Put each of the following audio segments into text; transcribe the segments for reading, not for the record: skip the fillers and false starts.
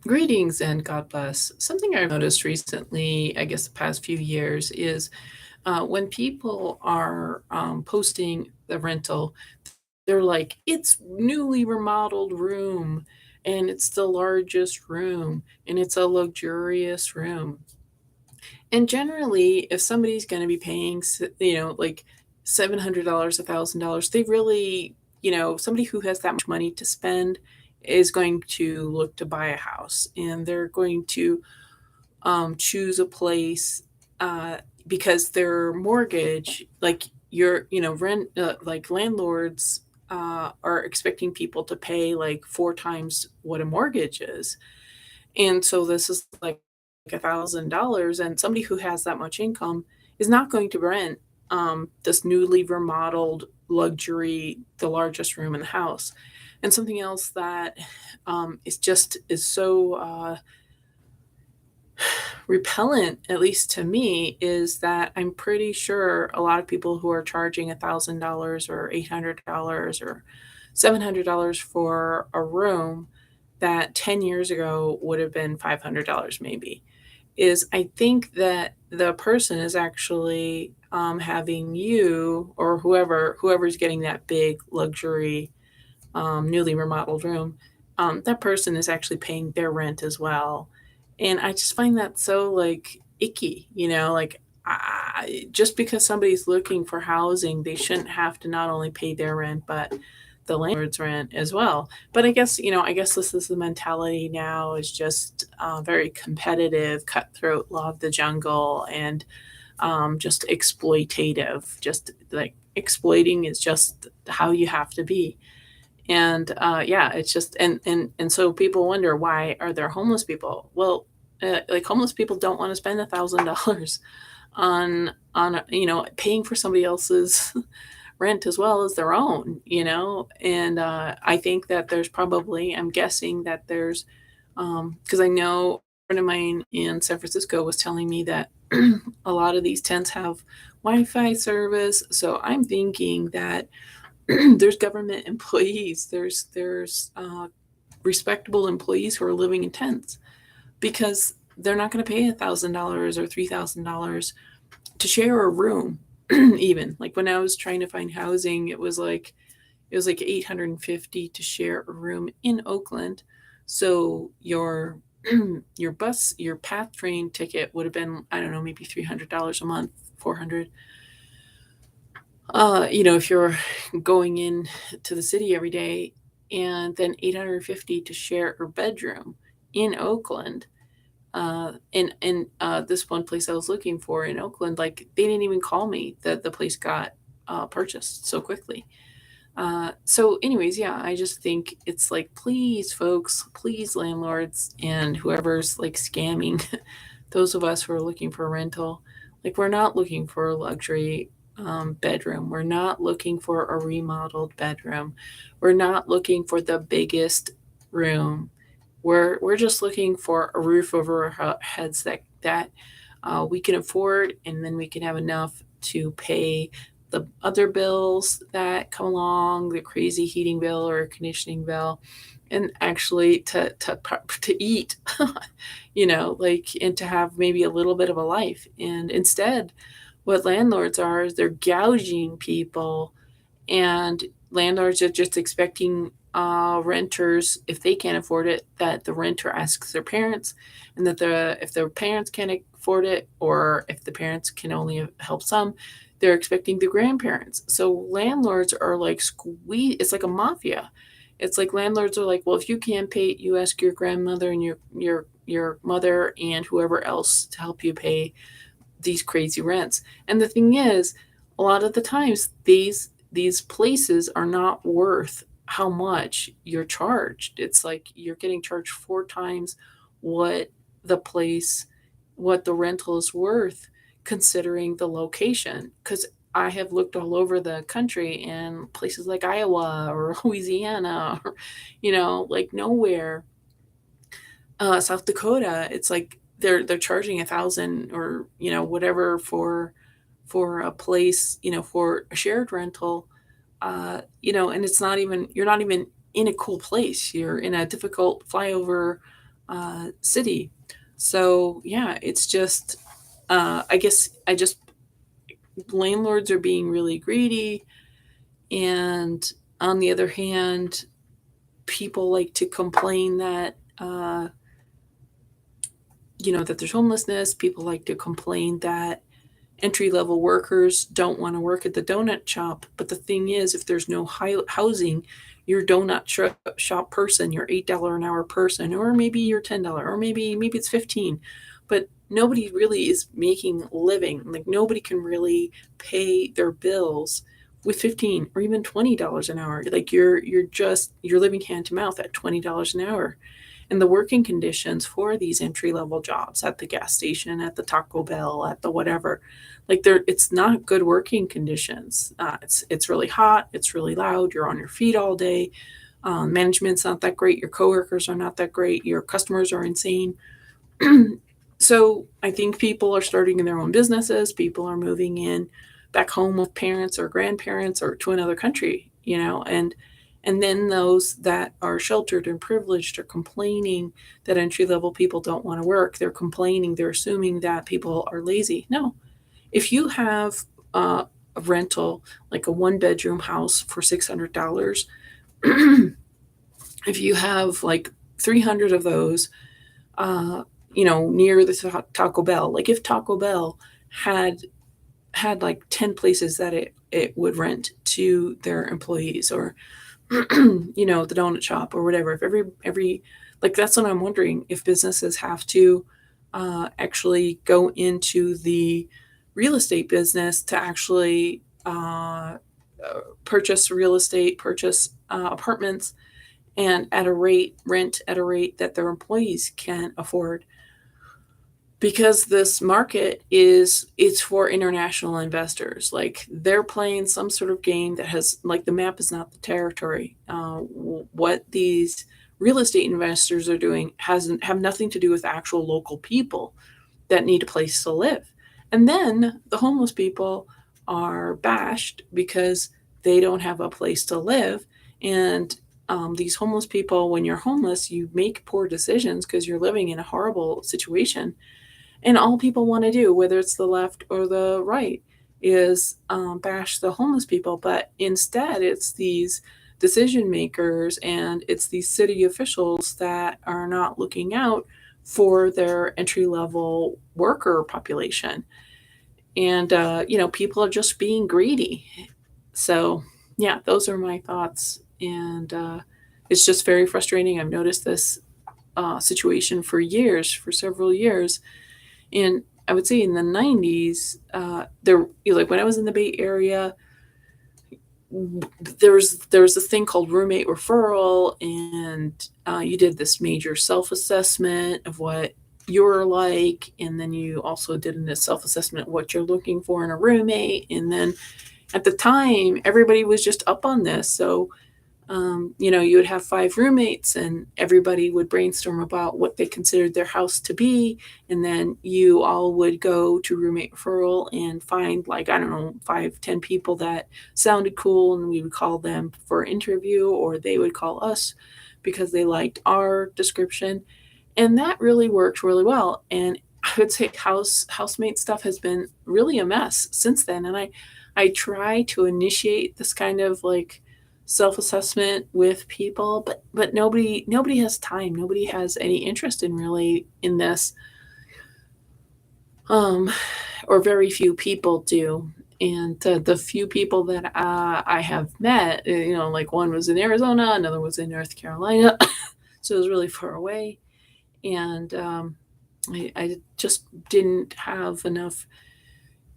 Greetings and God bless. Something I've noticed recently, I guess the past few years, is when people are posting the rental, they're like, it's newly remodeled room and it's the largest room and it's a luxurious room. And generally, if somebody's going to be paying, like $700, $1,000, they really, somebody who has that much money to spend is going to look to buy a house and they're going to choose a place because their mortgage, like rent, like landlords are expecting people to pay like four times what a mortgage is. And so this is like $1,000, and somebody who has that much income is not going to rent this newly remodeled luxury, the largest room in the house. And something else that is so repellent, at least to me, is that I'm pretty sure a lot of people who are charging $1,000 or $800 or $700 for a room that 10 years ago would have been $500 maybe, is I think that the person is actually having you or whoever's getting that big luxury newly remodeled room, that person is actually paying their rent as well. And I just find that so like icky, like just because somebody's looking for housing, they shouldn't have to not only pay their rent, but the landlord's rent as well. But I guess this is the mentality now, is just very competitive, cutthroat, law of the jungle, and just exploitative. Just like exploiting is just how you have to be. And yeah, it's just and so people wonder, why are there homeless people? Well, like homeless people don't want to spend $1,000 on paying for somebody else's rent as well as their own, and I think that there's probably, I'm guessing that there's because I know a friend of mine in San Francisco was telling me that a lot of these tents have Wi-Fi service, so I'm thinking that there's government employees, there's respectable employees who are living in tents because they're not going to pay $1,000 or $3,000 to share a room. Even like when I was trying to find housing, it was like 850 to share a room in Oakland. So your path train ticket would have been, I don't know, maybe $300 a month, 400. If you're going in to the city every day, and then 850 to share a bedroom in Oakland. In this one place I was looking for in Oakland, like they didn't even call me that the place got purchased so quickly. So, anyways, yeah, I just think it's like, please, folks, please, landlords, and whoever's like scamming those of us who are looking for a rental, like we're not looking for a luxury bedroom. We're not looking for a remodeled bedroom. We're not looking for the biggest room. We're just looking for a roof over our heads that we can afford, and then we can have enough to pay the other bills that come along, the crazy heating bill or conditioning bill, and actually to eat, like, and to have maybe a little bit of a life. And instead, what landlords are is they're gouging people, and landlords are just expecting renters, if they can't afford it, that the renter asks their parents, and that if their parents can't afford it, or if the parents can only help some, they're expecting the grandparents. So landlords are like squeeze. It's like a mafia. It's like landlords are like, well, if you can't pay, you ask your grandmother and your mother and whoever else to help you pay these crazy rents. And the thing is, a lot of the times these places are not worth how much you're charged. It's like you're getting charged four times what the place what the rental is worth, considering the location. Cuz I have looked all over the country in places like Iowa or Louisiana, or, like nowhere, South Dakota, it's like they're charging 1,000 or whatever for a place, for a shared rental, and it's not even, you're not even in a cool place. You're in a difficult flyover city. So yeah, it's just I guess I just landlords are being really greedy, and on the other hand, people like to complain that that there's homelessness. People like to complain that entry level workers don't want to work at the donut shop. But the thing is, if there's no housing, your shop person, your $8 an hour person, or maybe your $10, or maybe it's 15, but nobody really is making a living. Like nobody can really pay their bills with 15 or even $20 an hour. Like you're living hand to mouth at $20 an hour. And the working conditions for these entry level jobs at the gas station, at the Taco Bell, at the whatever, like it's not good working conditions. It's really hot, it's really loud, you're on your feet all day. Management's not that great, your coworkers are not that great, your customers are insane. So I think people are starting in their own businesses. People are moving in back home with parents or grandparents or to another country, and then those that are sheltered and privileged are complaining that entry level people don't want to work. They're complaining. They're assuming that people are lazy. No, if you have a rental, like a 1 bedroom house for $600, if you have like 300 of those, uh, near the Taco Bell. Like if Taco Bell had like 10 places that it would rent to their employees, or the donut shop or whatever. If every like that's what I'm wondering, if businesses have to actually go into the real estate business to actually purchase real estate, purchase apartments, and rent at a rate that their employees can afford, because this market it's for international investors. Like they're playing some sort of game that has, like, the map is not the territory. What these real estate investors are doing hasn't have nothing to do with actual local people that need a place to live. And then the homeless people are bashed because they don't have a place to live. And these homeless people, when you're homeless, you make poor decisions because you're living in a horrible situation. And all people want to do, whether it's the left or the right, is bash the homeless people. But instead, it's these decision makers and it's these city officials that are not looking out for their entry level worker population. And, people are just being greedy. So, yeah, those are my thoughts. And it's just very frustrating. I've noticed this situation for years, for several years. And I would say in the 90s, like when I was in the Bay Area, there was this thing called roommate referral, and you did this major self assessment of what you're like, and then you also did a self assessment of what you're looking for in a roommate. And then at the time, everybody was just up on this, so you would have 5 roommates, and everybody would brainstorm about what they considered their house to be. And then you all would go to roommate referral and find, like, I don't know, 5, 10 people that sounded cool. And we would call them for an interview, or they would call us because they liked our description. And that really worked really well. And I would say housemate stuff has been really a mess since then. And I try to initiate this kind of like self-assessment with people, but nobody has time. Nobody has any interest in really in this, um, or very few people do. And the few people that I have met, like one was in Arizona, another was in North Carolina, so it was really far away. And I just didn't have enough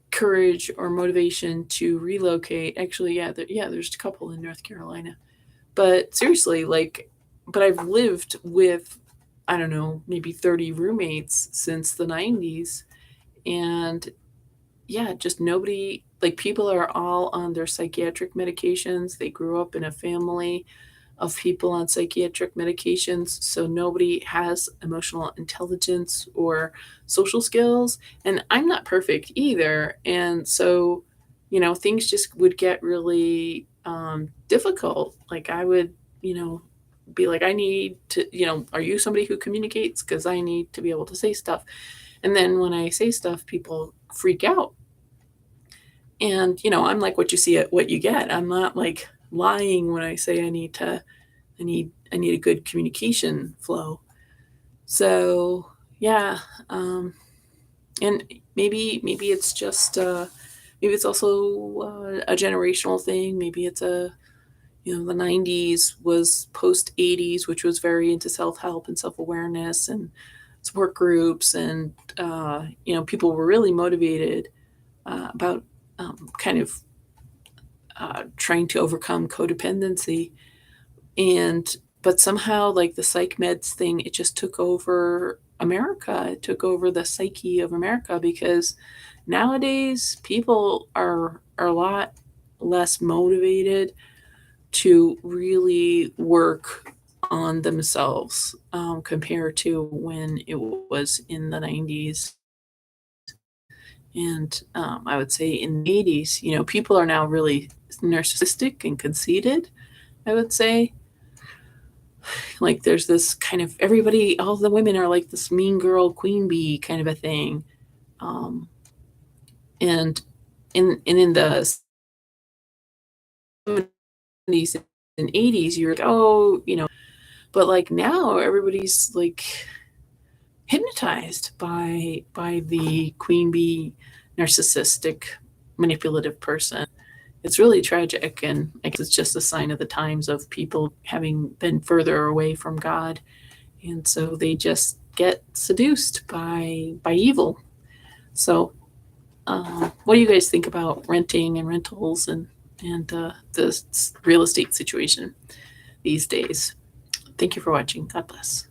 courage or motivation to relocate. Actually, there's a couple in North Carolina. But seriously, like, but I've lived with, I don't know, maybe 30 roommates since the 90s. And yeah, just nobody, like, people are all on their psychiatric medications. They grew up in a family of people on psychiatric medications, so nobody has emotional intelligence or social skills. And I'm not perfect either. And so, things just would get really difficult. Like I would, you know, be like, I need to, are you somebody who communicates? Because I need to be able to say stuff. And then when I say stuff, people freak out. And, I'm like what you see it, what you get. I'm not like lying when I say I need a good communication flow. So yeah, and maybe it's just maybe it's also a generational thing. Maybe it's the 90s was post 80s, which was very into self-help and self-awareness and support groups, and people were really motivated about kind of trying to overcome codependency. And but somehow, like, the psych meds thing, it just took over America. It took over the psyche of America, because nowadays people are a lot less motivated to really work on themselves, compared to when it was in the 90s. And I would say in the 80s, people are now really narcissistic and conceited, I would say. Like, there's this kind of, everybody, all the women are like this mean girl, queen bee kind of a thing. Um, and in the 70s and 80s, you're like, oh, but like now everybody's like hypnotized by the queen bee, narcissistic, manipulative person. It's really tragic, and I guess it's just a sign of the times of people having been further away from God, and so they just get seduced by evil. So, what do you guys think about renting and rentals, and the real estate situation these days? Thank you for watching. God bless.